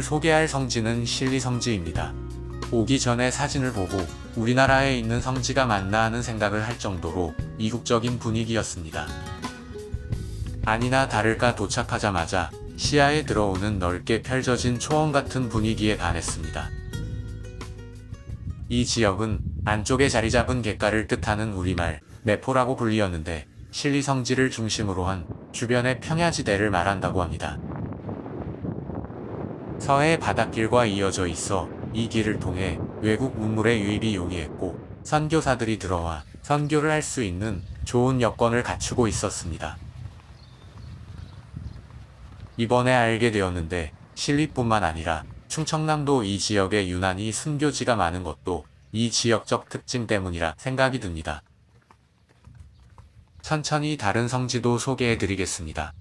소개할 성지는 신리성지입니다. 오기 전에 사진을 보고 우리나라에 있는 성지가 맞나 하는 생각을 할 정도로 이국적인 분위기였습니다. 아니나 다를까 도착하자마자 시야에 들어오는 넓게 펼쳐진 초원 같은 분위기에 반했습니다. 이 지역은 안쪽에 자리 잡은 갯가를 뜻하는 우리말 매포라고 불리었는데 신리성지를 중심으로 한 주변의 평야지대를 말한다고 합니다. 서해 바닷길과 이어져 있어 이 길을 통해 외국 문물의 유입이 용이했고 선교사들이 들어와 선교를 할 수 있는 좋은 여건을 갖추고 있었습니다. 이번에 알게 되었는데 신리뿐만 아니라 충청남도 이 지역에 유난히 순교지가 많은 것도 이 지역적 특징 때문이라 생각이 듭니다. 천천히 다른 성지도 소개해드리겠습니다.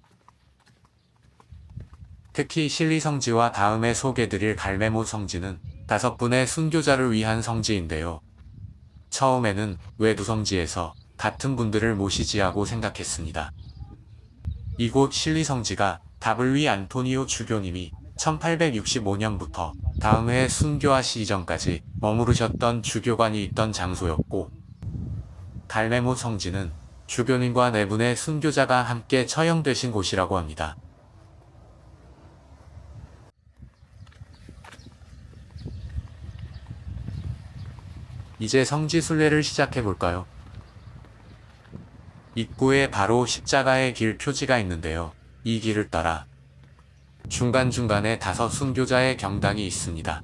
특히 신리성지와 다음에 소개드릴 갈매모 성지는 5분의 순교자를 위한 성지인데요. 처음에는 왜 두 성지에서 같은 분들을 모시지 하고 생각했습니다. 이곳 신리성지가 W. 안토니오 주교님이 1865년부터 다음 해 순교하시기 전까지 머무르셨던 주교관이 있던 장소였고, 갈매모 성지는 주교님과 4분의 순교자가 함께 처형되신 곳이라고 합니다. 이제 성지 순례를 시작해볼까요? 입구에 바로 십자가의 길 표지가 있는데요. 이 길을 따라 중간중간에 5 순교자의 경당이 있습니다.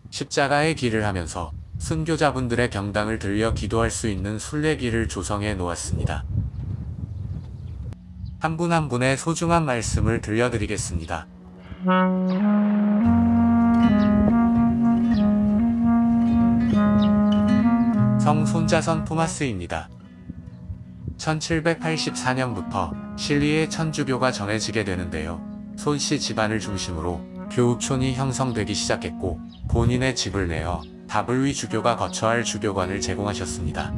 십자가의 길을 하면서 순교자분들의 경당을 들려 기도할 수 있는 순례길을 조성해 놓았습니다. 한 분 한 분의 소중한 말씀을 들려드리겠습니다. 성 손자선 토마스입니다. 1784년부터 신리에 천주교가 전해지게 되는데요. 손씨 집안을 중심으로 교육촌이 형성되기 시작했고 본인의 집을 내어 W 주교가 거처할 주교관을 제공하셨습니다.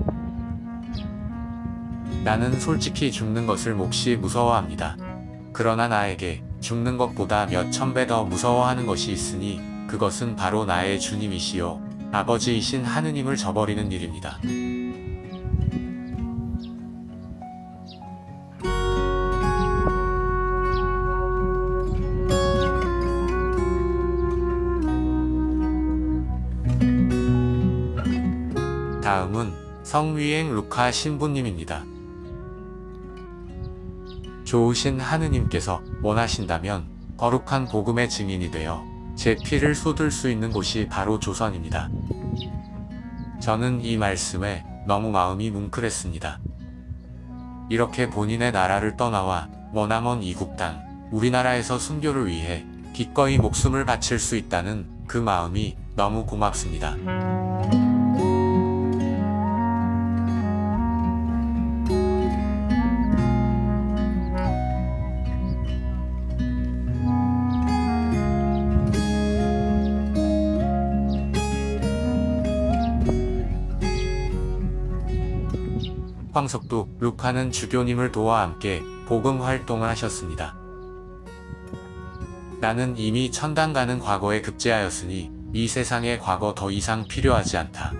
나는 솔직히 죽는 것을 몹시 무서워합니다. 그러나 나에게 죽는 것보다 몇 천 배 더 무서워하는 것이 있으니 그것은 바로 나의 주님이시요 아버지이신 하느님을 저버리는 일입니다. 다음은 성위행 루카 신부님입니다. 좋으신 하느님께서 원하신다면 거룩한 복음의 증인이 되어 제 피를 쏟을 수 있는 곳이 바로 조선입니다. 저는 이 말씀에 너무 마음이 뭉클했습니다. 이렇게 본인의 나라를 떠나와 머나먼 이국 땅, 우리나라에서 순교를 위해 기꺼이 목숨을 바칠 수 있다는 그 마음이 너무 고맙습니다. 황석도 루카는 주교님을 도와 함께 복음 활동을 하셨습니다. 나는 이미 천당 가는 과거에 급제하였으니 이 세상에 과거 더 이상 필요하지 않다.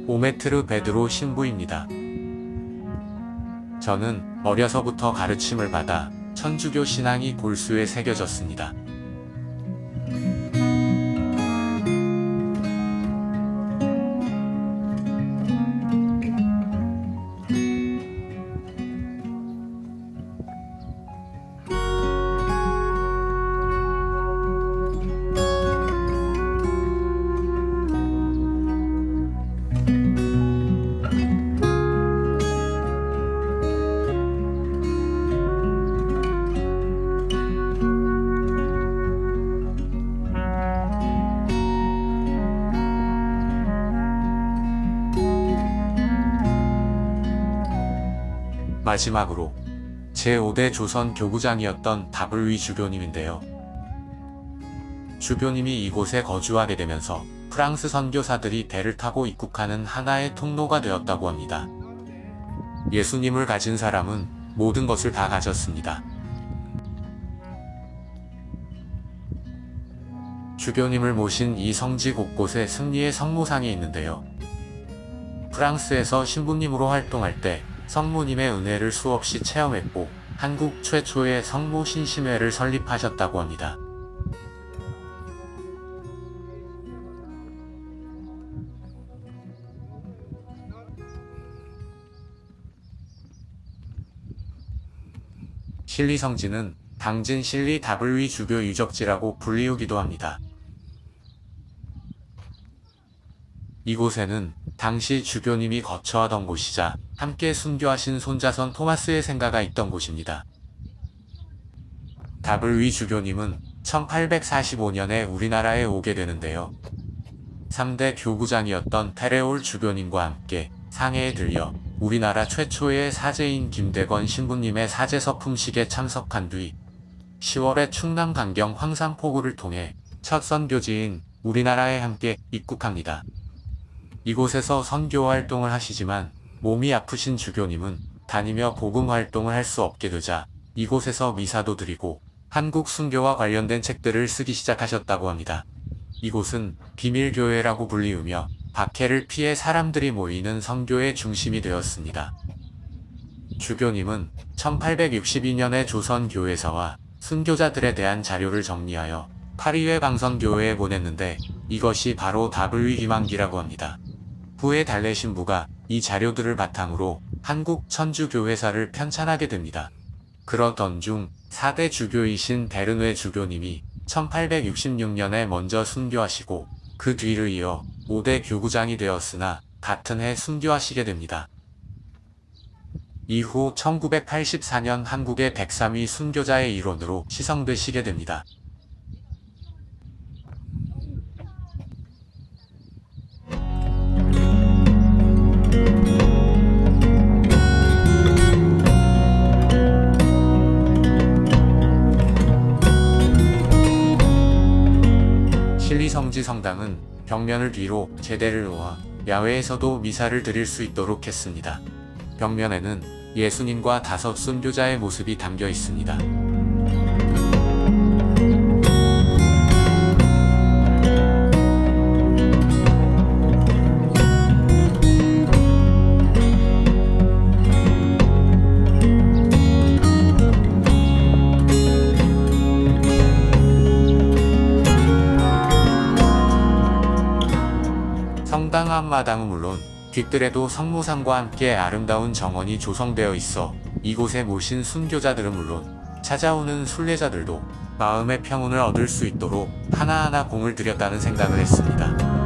오메트르 베드로 신부입니다. 저는 어려서부터 가르침을 받아 천주교 신앙이 골수에 새겨졌습니다. 마지막으로 제5대 조선 교구장이었던 W 주교님인데요. 주교님이 이곳에 거주하게 되면서 프랑스 선교사들이 배를 타고 입국하는 하나의 통로가 되었다고 합니다. 예수님을 가진 사람은 모든 것을 다 가졌습니다. 주교님을 모신 이 성지 곳곳에 승리의 성모상이 있는데요. 프랑스에서 신부님으로 활동할 때 성모님의 은혜를 수없이 체험했고 한국 최초의 성모 신심회를 설립하셨다고 합니다. 실리 성지는 당진 실리 W 주교 유적지라고 불리우기도 합니다. 이곳에는 당시 주교님이 거처하던 곳이자 함께 순교하신 손자선 토마스의 생가가 있던 곳입니다. W 주교님은 1845년에 우리나라에 오게 되는데요. 3대 교구장이었던 테레올 주교님과 함께 상해에 들려 우리나라 최초의 사제인 김대건 신부님의 사제 서품식에 참석한 뒤 10월에 충남 강경 황산포구를 통해 첫 선교지인 우리나라에 함께 입국합니다. 이곳에서 선교 활동을 하시지만 몸이 아프신 주교님은 다니며 복음 활동을 할 수 없게 되자 이곳에서 미사도 드리고 한국 순교와 관련된 책들을 쓰기 시작하셨다고 합니다. 이곳은 비밀교회라고 불리우며 박해를 피해 사람들이 모이는 선교의 중심이 되었습니다. 주교님은 1862년에 조선교회사와 순교자들에 대한 자료를 정리하여 파리회 방선교회에 보냈는데 이것이 바로 W 희망기라고 합니다. 후에 달래 신부가 이 자료들을 바탕으로 한국 천주교회사를 편찬하게 됩니다. 그러던 중 4대 주교이신 베르뇌 주교님이 1866년에 먼저 순교하시고 그 뒤를 이어 5대 교구장이 되었으나 같은 해 순교하시게 됩니다. 이후 1984년 한국의 103위 순교자의 일원으로 시성되시게 됩니다. 실리성지 성당은 벽면을 뒤로 제대를 놓아 야외에서도 미사를 드릴 수 있도록 했습니다. 벽면에는 예수님과 5 순교자의 모습이 담겨 있습니다. 성당 앞마당은 물론 뒷뜰에도 성모상과 함께 아름다운 정원이 조성되어 있어 이곳에 모신 순교자들은 물론 찾아오는 순례자들도 마음의 평온을 얻을 수 있도록 하나하나 공을 들였다는 생각을 했습니다.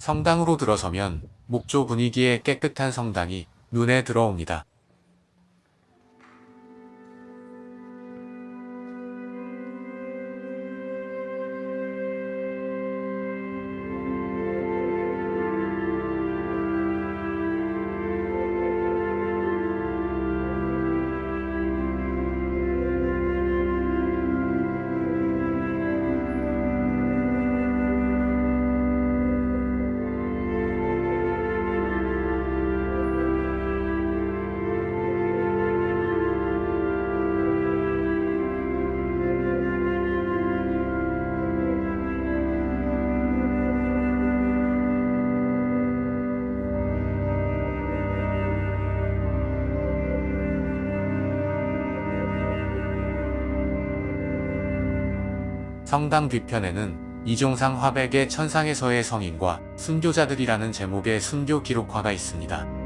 성당으로 들어서면 목조 분위기의 깨끗한 성당이 눈에 들어옵니다. 성당 뒤편에는 이종상 화백의 천상에서의 성인과 순교자들이라는 제목의 순교 기록화가 있습니다.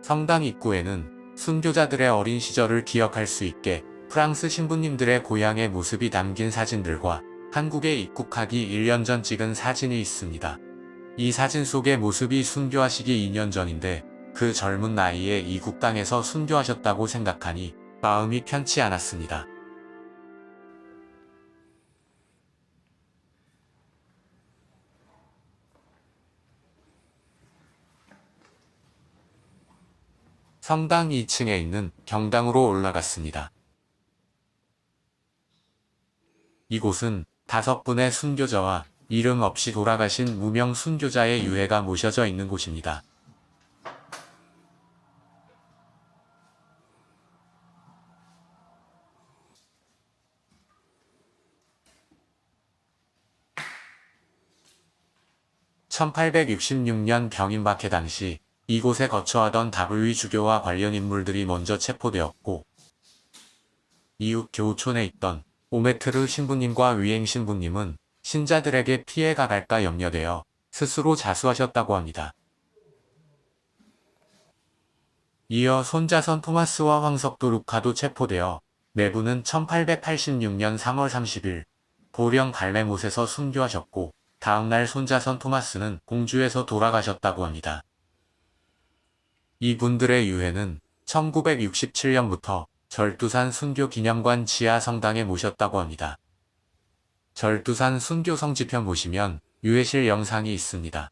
성당 입구에는 순교자들의 어린 시절을 기억할 수 있게 프랑스 신부님들의 고향의 모습이 담긴 사진들과 한국에 입국하기 1년 전 찍은 사진이 있습니다. 이 사진 속의 모습이 순교하시기 2년 전인데 그 젊은 나이에 이국 땅에서 순교하셨다고 생각하니 마음이 편치 않았습니다. 성당 2층에 있는 경당으로 올라갔습니다. 이곳은 5분의 순교자와 이름 없이 돌아가신 무명 순교자의 유해가 모셔져 있는 곳입니다. (1866년) 병임박해 당시 이곳에 거처하던 WV 주교와 관련 인물들이 먼저 체포되었고, 이웃 교우촌에 있던 오메트르 신부님과 위행 신부님은 신자들에게 피해가 갈까 염려되어 스스로 자수하셨다고 합니다. 이어 손자선 토마스와 황석도 루카도 체포되어 내부는 1886년 3월 30일 보령 갈매못에서 순교하셨고, 다음날 손자선 토마스는 공주에서 돌아가셨다고 합니다. 이분들의 유해는 1967년부터 절두산 순교기념관 지하 성당에 모셨다고 합니다. 절두산 순교 성지편 보시면 유해실 영상이 있습니다.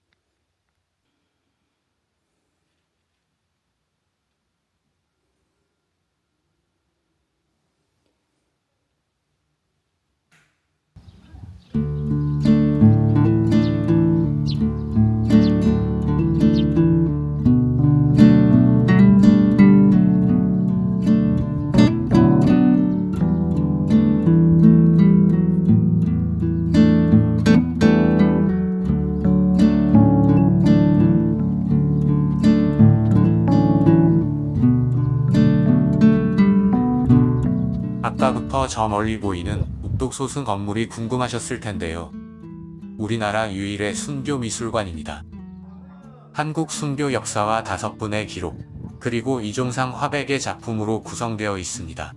아까부터 저 멀리 보이는 묵독소승 건물이 궁금하셨을 텐데요. 우리나라 유일의 순교 미술관입니다. 한국 순교 역사와 5분의 기록, 그리고 이종상 화백의 작품으로 구성되어 있습니다.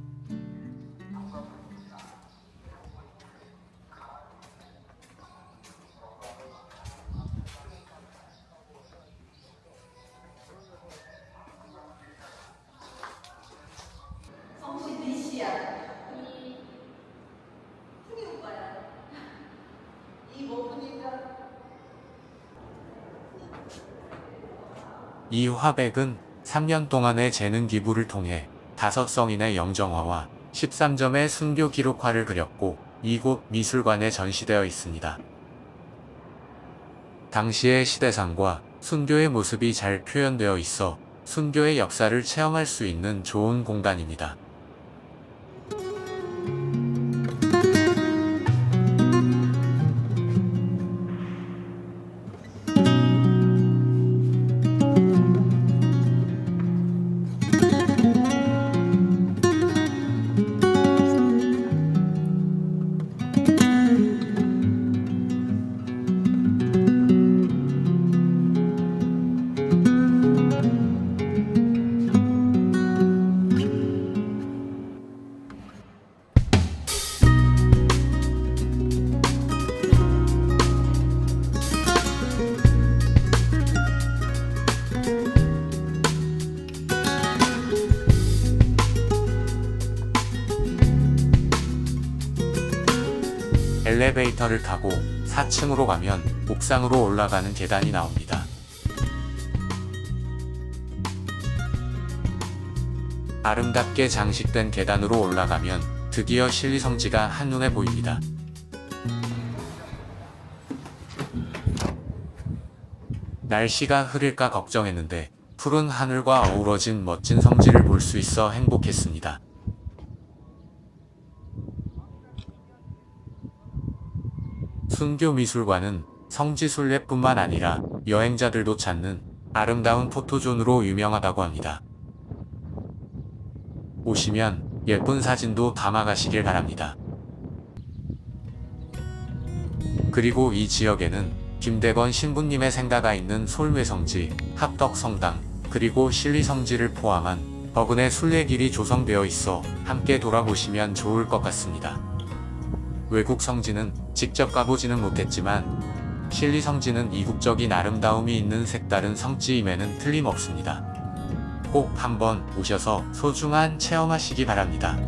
이 화백은 3년 동안의 재능 기부를 통해 5성인의 영정화와 13점의 순교 기록화를 그렸고 이곳 미술관에 전시되어 있습니다. 당시의 시대상과 순교의 모습이 잘 표현되어 있어 순교의 역사를 체험할 수 있는 좋은 공간입니다. 엘리베이터를 타고 4층으로 가면 옥상으로 올라가는 계단이 나옵니다. 아름답게 장식된 계단으로 올라가면 드디어 신리성지가 한눈에 보입니다. 날씨가 흐릴까 걱정했는데 푸른 하늘과 어우러진 멋진 성지를 볼 수 있어 행복했습니다. 순교미술관은 성지순례뿐만 아니라 여행자들도 찾는 아름다운 포토존으로 유명하다고 합니다. 오시면 예쁜 사진도 담아가시길 바랍니다. 그리고 이 지역에는 김대건 신부님의 생가가 있는 솔매성지, 합덕성당, 그리고 실리 성지를 포함한 버근의 순례길이 조성되어 있어 함께 돌아보시면 좋을 것 같습니다. 외국 성지는 직접 가보지는 못했지만 실리 성지는 이국적인 아름다움이 있는 색다른 성지임에는 틀림없습니다. 꼭 한번 오셔서 소중한 체험하시기 바랍니다.